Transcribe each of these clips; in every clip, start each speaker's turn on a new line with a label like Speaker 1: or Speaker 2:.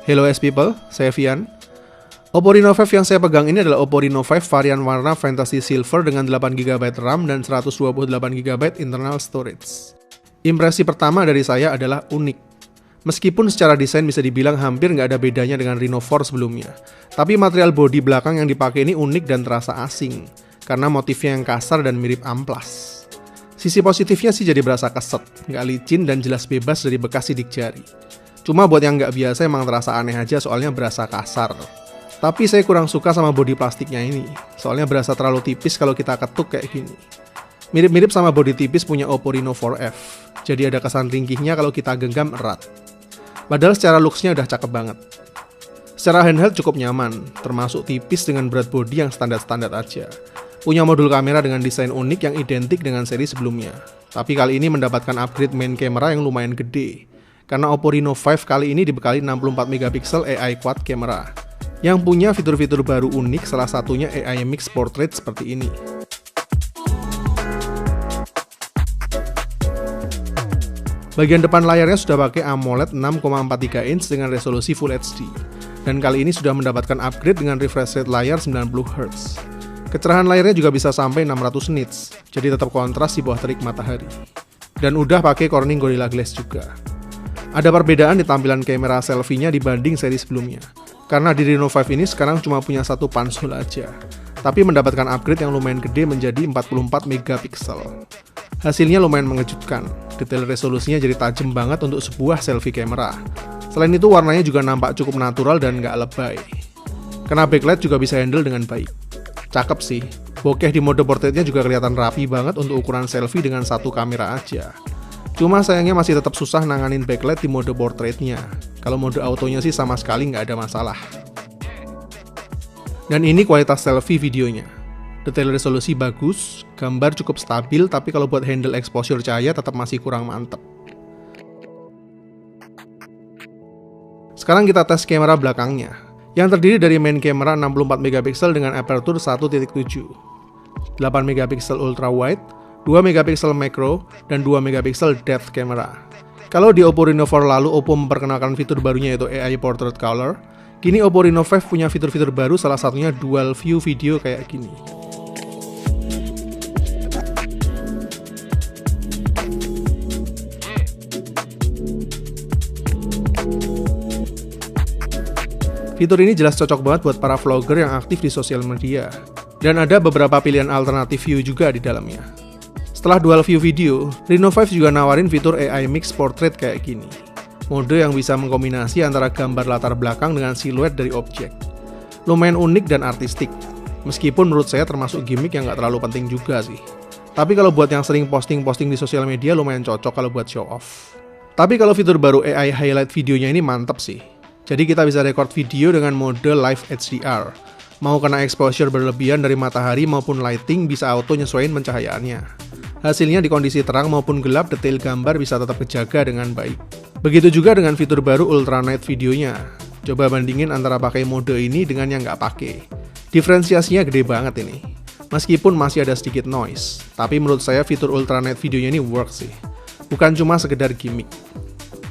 Speaker 1: Hello S people, saya Vian. Oppo Reno 5 yang saya pegang ini adalah Oppo Reno 5 varian warna Fantasy Silver dengan 8GB RAM dan 128GB internal storage. Impresi pertama dari saya adalah unik. Meskipun secara desain bisa dibilang hampir nggak ada bedanya dengan Reno 4 sebelumnya, tapi material bodi belakang yang dipakai ini unik dan terasa asing, karena motifnya yang kasar dan mirip amplas. Sisi positifnya sih jadi berasa keset, nggak licin dan jelas bebas dari bekas sidik jari. Cuma buat yang nggak biasa emang terasa aneh aja soalnya berasa kasar. Tapi saya kurang suka sama bodi plastiknya ini, soalnya berasa terlalu tipis kalau kita ketuk kayak gini. Mirip-mirip sama bodi tipis punya Oppo Reno 4F, jadi ada kesan ringkihnya kalau kita genggam erat. Padahal secara looks-nya udah cakep banget. Secara handheld cukup nyaman, termasuk tipis dengan berat bodi yang standar-standar aja. Punya modul kamera dengan desain unik yang identik dengan seri sebelumnya. Tapi kali ini mendapatkan upgrade main camera yang lumayan gede. Karena Oppo Reno 5 kali ini dibekali 64MP AI Quad Camera yang punya fitur-fitur baru unik, salah satunya AI Mix Portrait seperti ini. Bagian depan layarnya sudah pakai AMOLED 6,43 inch dengan resolusi Full HD, dan kali ini sudah mendapatkan upgrade dengan refresh rate layar 90Hz. Kecerahan layarnya juga bisa sampai 600 nits, jadi tetap kontras di bawah terik matahari. Dan udah pakai Corning Gorilla Glass juga. Ada perbedaan di tampilan kamera selfie-nya dibanding seri sebelumnya. Karena di Reno 5 ini sekarang cuma punya satu pansul aja, tapi mendapatkan upgrade yang lumayan gede menjadi 44MP. Hasilnya lumayan mengejutkan, detail resolusinya jadi tajam banget untuk sebuah selfie kamera. Selain itu warnanya juga nampak cukup natural dan nggak lebay. Kena backlight juga bisa handle dengan baik. Cakep sih, bokeh di mode portraitnya juga kelihatan rapi banget untuk ukuran selfie dengan satu kamera aja. Cuma sayangnya masih tetap susah nanganin backlight di mode portraitnya. Kalau mode autonya sih sama sekali nggak ada masalah. Dan ini kualitas selfie videonya. Detail resolusi bagus, gambar cukup stabil, tapi kalau buat handle exposure cahaya tetap masih kurang mantep. Sekarang kita tes kamera belakangnya, yang terdiri dari main camera 64MP dengan aperture 1.7, 8MP ultra wide, 2MP macro, dan 2MP depth camera. Kalau di Oppo Reno 4 lalu Oppo memperkenalkan fitur barunya yaitu AI Portrait Color, kini Oppo Reno 5 punya fitur-fitur baru, salah satunya dual view video kayak gini. Fitur ini jelas cocok banget buat para vlogger yang aktif di sosial media. Dan ada beberapa pilihan alternatif view juga di dalamnya. Setelah dual view video, Reno 5 juga nawarin fitur AI Mix Portrait kayak gini. Mode yang bisa mengkombinasi antara gambar latar belakang dengan siluet dari objek. Lumayan unik dan artistik. Meskipun menurut saya termasuk gimmick yang nggak terlalu penting juga sih. Tapi kalau buat yang sering posting-posting di sosial media lumayan cocok kalau buat show off. Tapi kalau fitur baru AI Highlight videonya ini mantep sih. Jadi kita bisa record video dengan mode Live HDR. Mau kena exposure berlebihan dari matahari maupun lighting bisa auto nyesuaiin pencahayaannya. Hasilnya di kondisi terang maupun gelap detail gambar bisa tetap kejaga dengan baik. Begitu juga dengan fitur baru Ultra Night videonya. Coba bandingin antara pakai mode ini dengan yang nggak pakai. Diferensiasinya gede banget ini. Meskipun masih ada sedikit noise, tapi menurut saya fitur Ultra Night videonya ini work sih. Bukan cuma sekedar gimmick.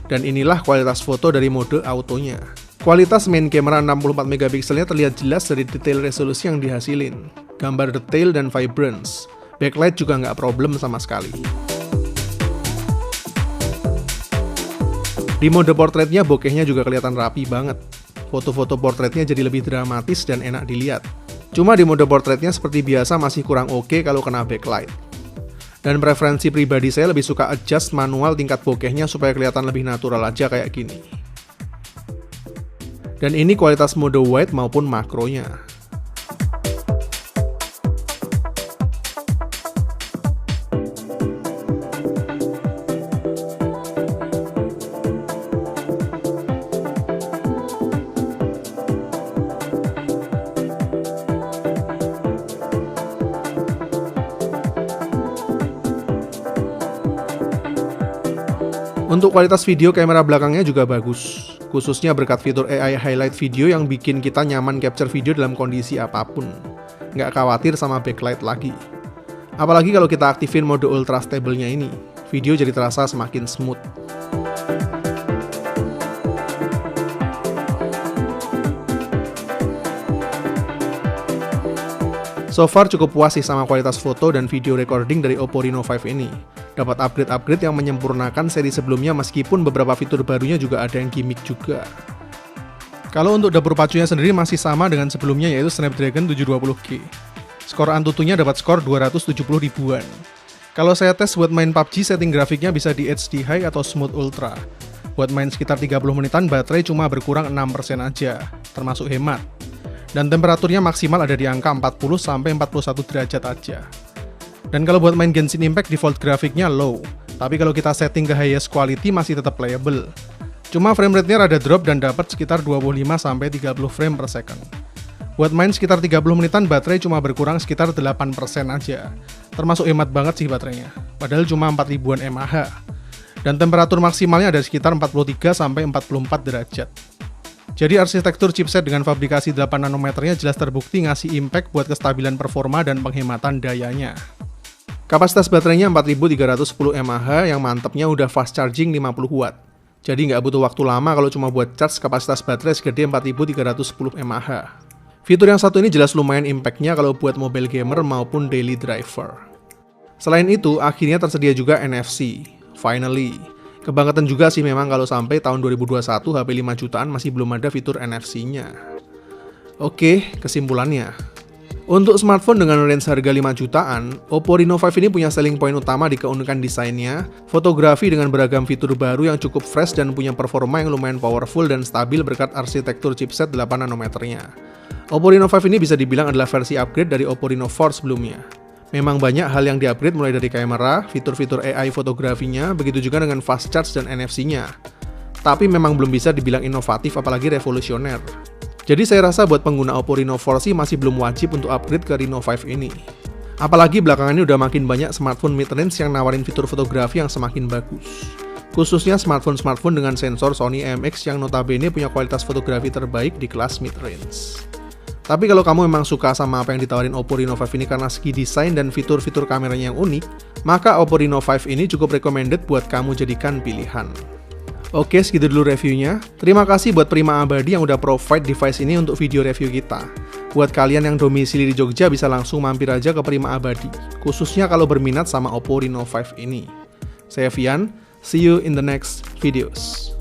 Speaker 1: Dan inilah kualitas foto dari mode autonya. Kualitas main kamera 64MP-nya terlihat jelas dari detail resolusi yang dihasilin. Gambar detail dan vibrance. Backlight juga nggak problem sama sekali. Di mode portraitnya bokehnya juga kelihatan rapi banget. Foto-foto portraitnya jadi lebih dramatis dan enak dilihat. Cuma di mode portraitnya seperti biasa masih kurang oke kalau kena backlight. Dan preferensi pribadi saya lebih suka adjust manual tingkat bokehnya supaya kelihatan lebih natural aja kayak gini. Dan ini kualitas mode wide maupun makronya. Untuk kualitas video kamera belakangnya juga bagus, khususnya berkat fitur AI Highlight video yang bikin kita nyaman capture video dalam kondisi apapun. Nggak khawatir sama backlight lagi. Apalagi kalau kita aktifin mode ultra stable-nya ini, video jadi terasa semakin smooth. So far cukup puas sih sama kualitas foto dan video recording dari Oppo Reno 5 ini. Dapat upgrade-upgrade yang menyempurnakan seri sebelumnya meskipun beberapa fitur barunya juga ada yang gimmick juga. Kalau untuk dapur pacunya sendiri masih sama dengan sebelumnya yaitu Snapdragon 720G. Skor Antutunya dapat skor 270 ribuan. Kalau saya tes buat main PUBG, setting grafiknya bisa di HD High atau Smooth Ultra. Buat main sekitar 30 menitan, baterai cuma berkurang 6% aja, termasuk hemat. Dan temperaturnya maksimal ada di angka 40-41 derajat aja. Dan kalau buat main Genshin Impact, default grafiknya low. Tapi kalau kita setting ke highest quality masih tetap playable. Cuma frame rate-nya rada drop dan dapat sekitar 25-30 frame per second. Buat main sekitar 30 menitan, baterai cuma berkurang sekitar 8% aja. Termasuk hemat banget sih baterainya. Padahal cuma 4000-an mAh. Dan temperatur maksimalnya ada sekitar 43-44 derajat. Jadi arsitektur chipset dengan fabrikasi 8 nanometernya jelas terbukti ngasih impact buat kestabilan performa dan penghematan dayanya. Kapasitas baterainya 4310 mAh yang mantepnya udah fast charging 50 watt. Jadi nggak butuh waktu lama kalau cuma buat charge kapasitas baterai segede 4310 mAh. Fitur yang satu ini jelas lumayan impact-nya kalau buat mobile gamer maupun daily driver. Selain itu, akhirnya tersedia juga NFC. Finally. Kebangetan juga sih memang kalau sampai tahun 2021 HP 5 jutaan masih belum ada fitur NFC-nya. Oke, kesimpulannya. Untuk smartphone dengan range harga 5 jutaan, Oppo Reno 5 ini punya selling point utama di keunikan desainnya, fotografi dengan beragam fitur baru yang cukup fresh dan punya performa yang lumayan powerful dan stabil berkat arsitektur chipset 8 nanometernya. Oppo Reno 5 ini bisa dibilang adalah versi upgrade dari Oppo Reno 4 sebelumnya. Memang banyak hal yang di-upgrade mulai dari kamera, fitur-fitur AI fotografinya, begitu juga dengan fast charge dan NFC-nya. Tapi memang belum bisa dibilang inovatif apalagi revolusioner. Jadi saya rasa buat pengguna Oppo Reno 4 sih masih belum wajib untuk upgrade ke Reno 5 ini. Apalagi belakangan ini udah makin banyak smartphone mid-range yang nawarin fitur fotografi yang semakin bagus. Khususnya smartphone-smartphone dengan sensor Sony IMX yang notabene punya kualitas fotografi terbaik di kelas mid-range. Tapi kalau kamu memang suka sama apa yang ditawarin Oppo Reno 5 ini karena segi desain dan fitur-fitur kameranya yang unik, maka Oppo Reno 5 ini cukup recommended buat kamu jadikan pilihan. Oke, segitu dulu reviewnya. Terima kasih buat Prima Abadi yang udah provide device ini untuk video review kita. Buat kalian yang domisili di Jogja bisa langsung mampir aja ke Prima Abadi, khususnya kalau berminat sama Oppo Reno 5 ini. Saya Vian, see you in the next videos.